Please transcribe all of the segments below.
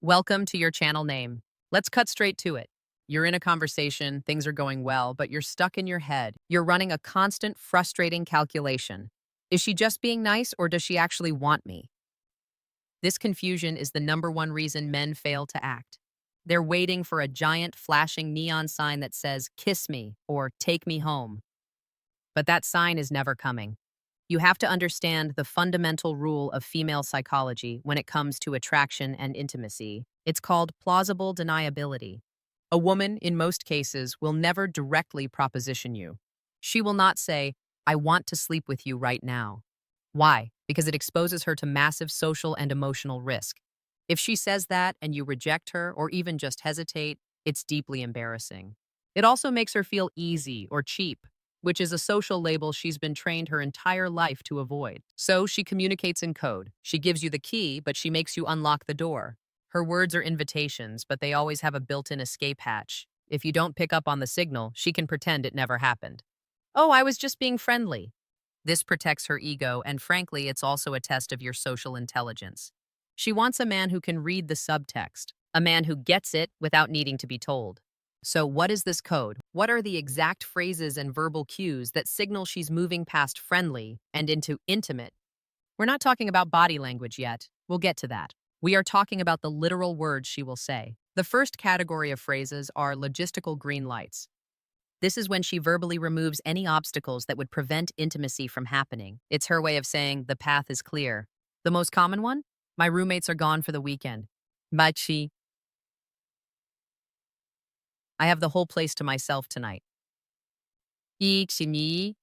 Welcome to your channel name. Let's cut straight to it. You're in a conversation, things are going well, but you're stuck in your head. You're running a constant, frustrating calculation. Is she just being nice or does she actually want me? This confusion is the number one reason men fail to act. They're waiting for a giant flashing neon sign that says, kiss me or take me home. But that sign is never coming. You have to understand the fundamental rule of female psychology when it comes to attraction and intimacy. It's called plausible deniability. A woman, in most cases, will never directly proposition you. She will not say, I want to sleep with you right now. Why? Because it exposes her to massive social and emotional risk. If she says that and you reject her or even just hesitate, it's deeply embarrassing. It also makes her feel easy or cheap, which is a social label she's been trained her entire life to avoid. So she communicates in code. She gives you the key, but she makes you unlock the door. Her words are invitations, but they always have a built-in escape hatch. If you don't pick up on the signal, she can pretend it never happened. Oh, I was just being friendly. This protects her ego, and frankly, it's also a test of your social intelligence. She wants a man who can read the subtext, a man who gets it without needing to be told. So what is this code? What are the exact phrases and verbal cues that signal she's moving past friendly and into intimate? We're not talking about body language yet. We'll get to that. We are talking about the literal words she will say. The first category of phrases are logistical green lights. This is when she verbally removes any obstacles that would prevent intimacy from happening. It's her way of saying the path is clear. The most common one? My roommates are gone for the weekend. Machi. I have the whole place to myself tonight. 이익심이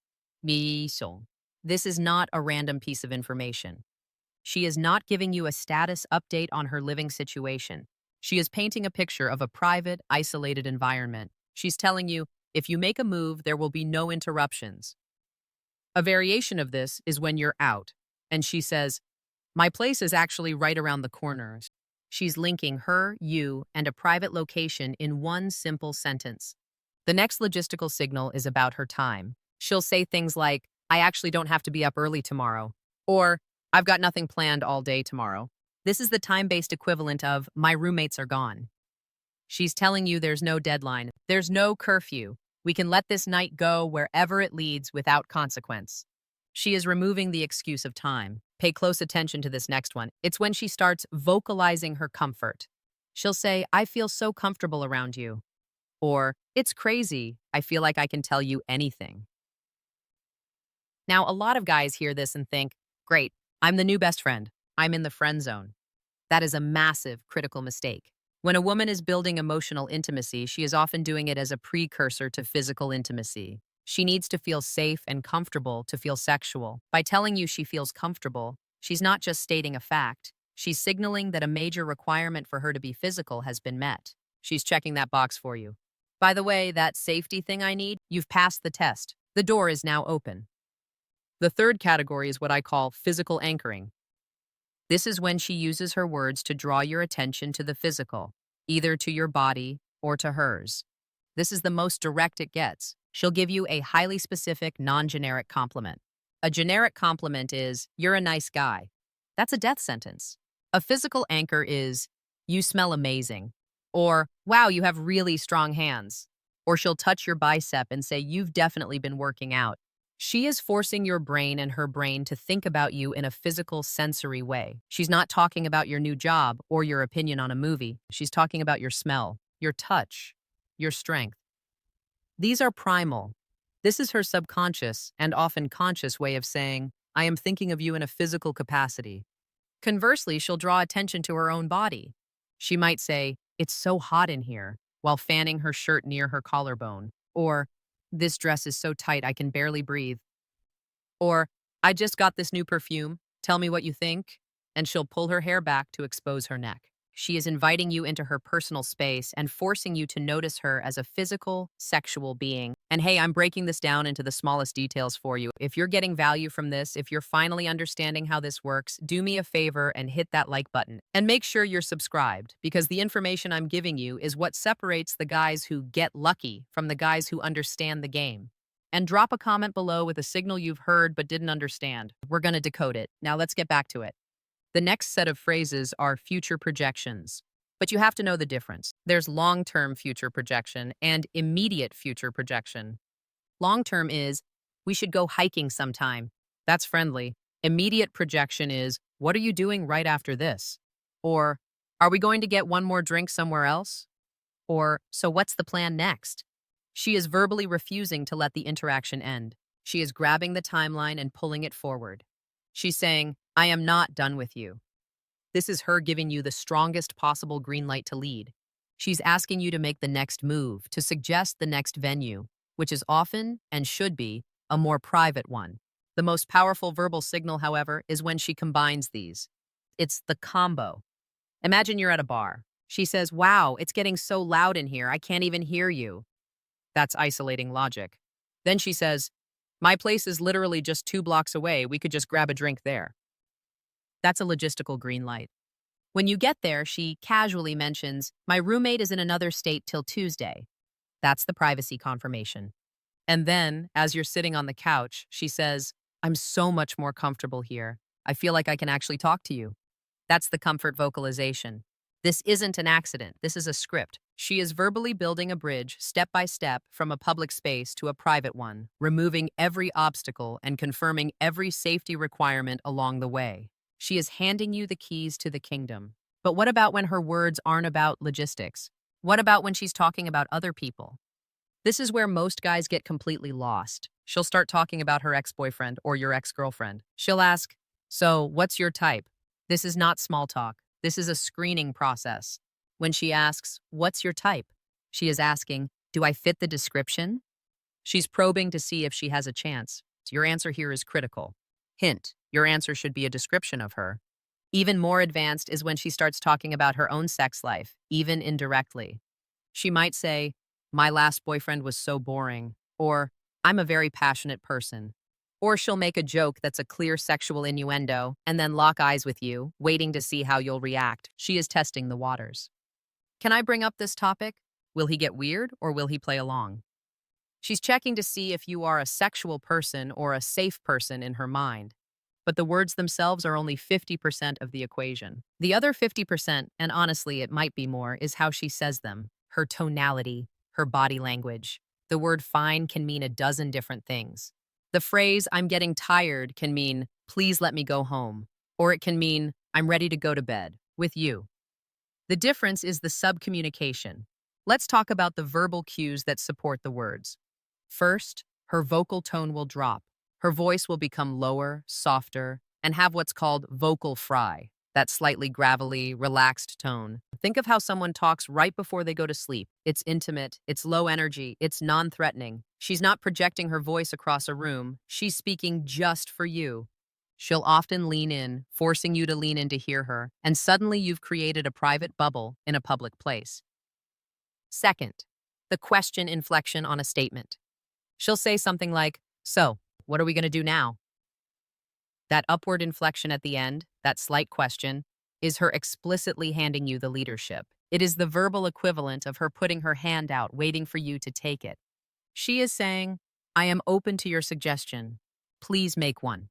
미송. This is not a random piece of information. She is not giving you a status update on her living situation. She is painting a picture of a private, isolated environment. She's telling you, if you make a move, there will be no interruptions. A variation of this is when you're out, and she says, my place is actually right around the corner. She's linking her, you, and a private location in one simple sentence. The next logistical signal is about her time. She'll say things like, I actually don't have to be up early tomorrow, or I've got nothing planned all day tomorrow. This is the time-based equivalent of, my roommates are gone. She's telling you there's no deadline, there's no curfew. We can let this night go wherever it leads without consequence. She is removing the excuse of time. Pay close attention to this next one. It's when she starts vocalizing her comfort. She'll say, I feel so comfortable around you. Or, it's crazy, I feel like I can tell you anything. Now, a lot of guys hear this and think, great, I'm the new best friend. I'm in the friend zone. That is a massive, critical mistake. When a woman is building emotional intimacy, she is often doing it as a precursor to physical intimacy. She needs to feel safe and comfortable to feel sexual. By telling you she feels comfortable, she's not just stating a fact. She's signaling that a major requirement for her to be physical has been met. She's checking that box for you. By the way, that safety thing I need, you've passed the test. The door is now open. The third category is what I call physical anchoring. This is when she uses her words to draw your attention to the physical, either to your body or to hers. This is the most direct it gets. She'll give you a highly specific, non-generic compliment. A generic compliment is, you're a nice guy. That's a death sentence. A physical anchor is, you smell amazing. Or, wow, you have really strong hands. Or she'll touch your bicep and say, you've definitely been working out. She is forcing your brain and her brain to think about you in a physical, sensory way. She's not talking about your new job or your opinion on a movie. She's talking about your smell, your touch, your strength. These are primal. This is her subconscious and often conscious way of saying, I am thinking of you in a physical capacity. Conversely, she'll draw attention to her own body. She might say, it's so hot in here, while fanning her shirt near her collarbone. Or, this dress is so tight I can barely breathe. Or, I just got this new perfume. Tell me what you think. And she'll pull her hair back to expose her neck. She is inviting you into her personal space and forcing you to notice her as a physical, sexual being. And hey, I'm breaking this down into the smallest details for you. If you're getting value from this, if you're finally understanding how this works, do me a favor and hit that like button. And make sure you're subscribed, because the information I'm giving you is what separates the guys who get lucky from the guys who understand the game. And drop a comment below with a signal you've heard but didn't understand. We're going to decode it. Now let's get back to it. The next set of phrases are future projections. But you have to know the difference. There's long-term future projection and immediate future projection. Long-term is, we should go hiking sometime. That's friendly. Immediate projection is, what are you doing right after this? Or, are we going to get one more drink somewhere else? Or, so what's the plan next? She is verbally refusing to let the interaction end. She is grabbing the timeline and pulling it forward. She's saying, I am not done with you. This is her giving you the strongest possible green light to lead. She's asking you to make the next move, to suggest the next venue, which is often, and should be, a more private one. The most powerful verbal signal, however, is when she combines these. It's the combo. Imagine you're at a bar. She says, wow, it's getting so loud in here, I can't even hear you. That's isolating logic. Then she says, my place is literally just 2 blocks away, we could just grab a drink there. That's a logistical green light. When you get there, she casually mentions, my roommate is in another state till Tuesday. That's the privacy confirmation. And then, as you're sitting on the couch, she says, I'm so much more comfortable here. I feel like I can actually talk to you. That's the comfort vocalization. This isn't an accident. This is a script. She is verbally building a bridge, step by step, from a public space to a private one, removing every obstacle and confirming every safety requirement along the way. She is handing you the keys to the kingdom. But what about when her words aren't about logistics? What about when she's talking about other people? This is where most guys get completely lost. She'll start talking about her ex-boyfriend or your ex-girlfriend. She'll ask, so, what's your type? This is not small talk. This is a screening process. When she asks, what's your type? She is asking, do I fit the description? She's probing to see if she has a chance. Your answer here is critical. Hint, your answer should be a description of her. Even more advanced is when she starts talking about her own sex life, even indirectly. She might say, my last boyfriend was so boring, or I'm a very passionate person. Or she'll make a joke that's a clear sexual innuendo and then lock eyes with you, waiting to see how you'll react. She is testing the waters. Can I bring up this topic? Will he get weird or will he play along? She's checking to see if you are a sexual person or a safe person in her mind. But the words themselves are only 50% of the equation. The other 50%, and honestly it might be more, is how she says them, her tonality, her body language. The word fine can mean a dozen different things. The phrase, I'm getting tired, can mean, please let me go home. Or it can mean, I'm ready to go to bed, with you. The difference is the subcommunication. Let's talk about the verbal cues that support the words. First, her vocal tone will drop. Her voice will become lower, softer, and have what's called vocal fry, that slightly gravelly, relaxed tone. Think of how someone talks right before they go to sleep. It's intimate, it's low energy, it's non-threatening. She's not projecting her voice across a room. She's speaking just for you. She'll often lean in, forcing you to lean in to hear her, and suddenly you've created a private bubble in a public place. Second, the question inflection on a statement. She'll say something like, so, what are we going to do now? That upward inflection at the end, that slight question, is her explicitly handing you the leadership. It is the verbal equivalent of her putting her hand out, waiting for you to take it. She is saying, I am open to your suggestion. Please make one.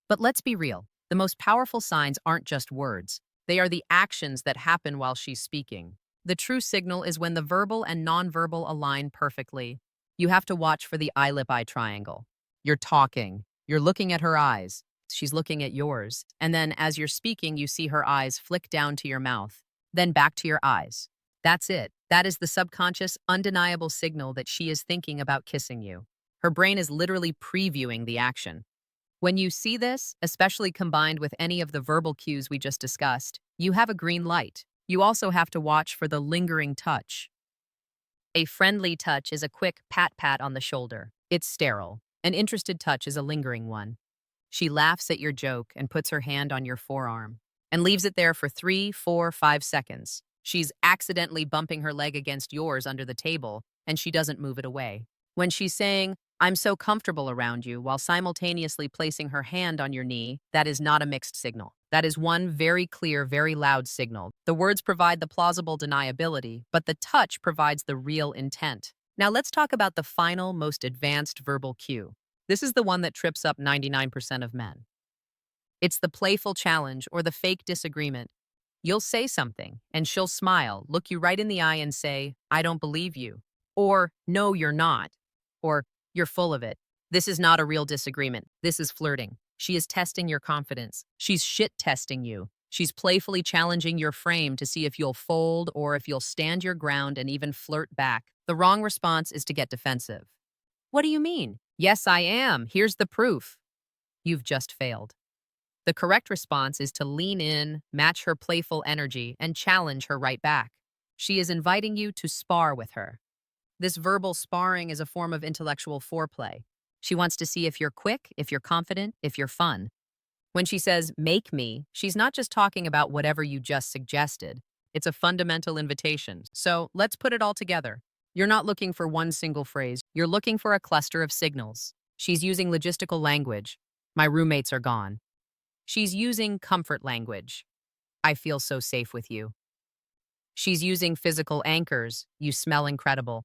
But let's be real. The most powerful signs aren't just words. They are the actions that happen while she's speaking. The true signal is when the verbal and nonverbal align perfectly. You have to watch for the eye-lip-eye triangle. You're talking. You're looking at her eyes. She's looking at yours. And then as you're speaking, you see her eyes flick down to your mouth, then back to your eyes. That's it. That is the subconscious, undeniable signal that she is thinking about kissing you. Her brain is literally previewing the action. When you see this, especially combined with any of the verbal cues we just discussed, you have a green light. You also have to watch for the lingering touch. A friendly touch is a quick pat-pat on the shoulder. It's sterile. An interested touch is a lingering one. She laughs at your joke and puts her hand on your forearm and leaves it there for 3, 4, 5 seconds. She's accidentally bumping her leg against yours under the table, and she doesn't move it away. When she's saying, I'm so comfortable around you, while simultaneously placing her hand on your knee, that is not a mixed signal. That is one very clear, very loud signal. The words provide the plausible deniability, but the touch provides the real intent. Now let's talk about the final, most advanced verbal cue. This is the one that trips up 99% of men. It's the playful challenge or the fake disagreement. You'll say something, and she'll smile, look you right in the eye, and say, I don't believe you. Or, no, you're not. Or, you're full of it. This is not a real disagreement. This is flirting. She is testing your confidence. She's shit testing you. She's playfully challenging your frame to see if you'll fold or if you'll stand your ground and even flirt back. The wrong response is to get defensive. What do you mean? Yes, I am. Here's the proof. You've just failed. The correct response is to lean in, match her playful energy, and challenge her right back. She is inviting you to spar with her. This verbal sparring is a form of intellectual foreplay. She wants to see if you're quick, if you're confident, if you're fun. When she says, make me, she's not just talking about whatever you just suggested. It's a fundamental invitation. So let's put it all together. You're not looking for one single phrase. You're looking for a cluster of signals. She's using logistical language. My roommates are gone. She's using comfort language. I feel so safe with you. She's using physical anchors. You smell incredible.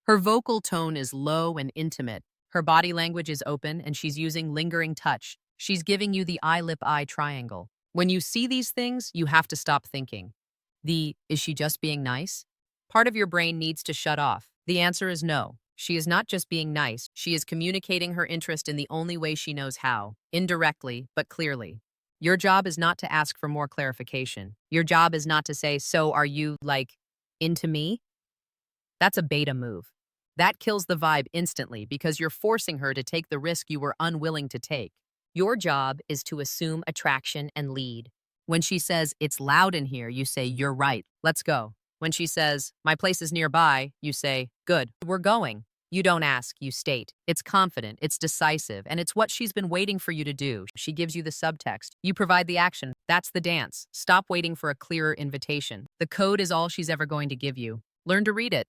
Her vocal tone is low and intimate. Her body language is open, and she's using lingering touch. She's giving you the eye-lip-eye triangle. When you see these things, you have to stop thinking. Is she just being nice? Part of your brain needs to shut off. The answer is no. She is not just being nice. She is communicating her interest in the only way she knows how, indirectly, but clearly. Your job is not to ask for more clarification. Your job is not to say, so are you, into me? That's a beta move. That kills the vibe instantly because you're forcing her to take the risk you were unwilling to take. Your job is to assume attraction and lead. When she says, it's loud in here, you say, you're right, let's go. When she says, my place is nearby, you say, good, we're going. You don't ask, you state. It's confident, it's decisive, and it's what she's been waiting for you to do. She gives you the subtext. You provide the action. That's the dance. Stop waiting for a clearer invitation. The code is all she's ever going to give you. Learn to read it.